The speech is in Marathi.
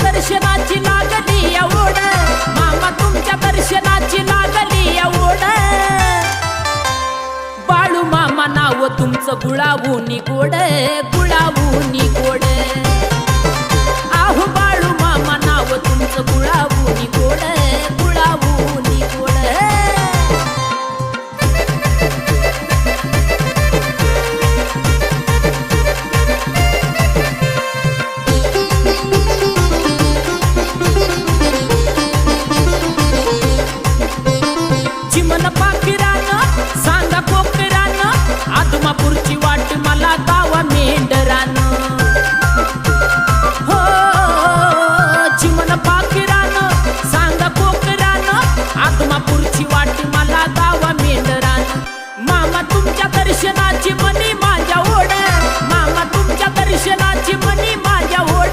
दर्शनाची लागली ओढ, मामा तुमच्या दर्शनाची लागली ओढ. बाळू मामा नाव तुमचं गुळावूनी गोड, गुळावूनी गोड.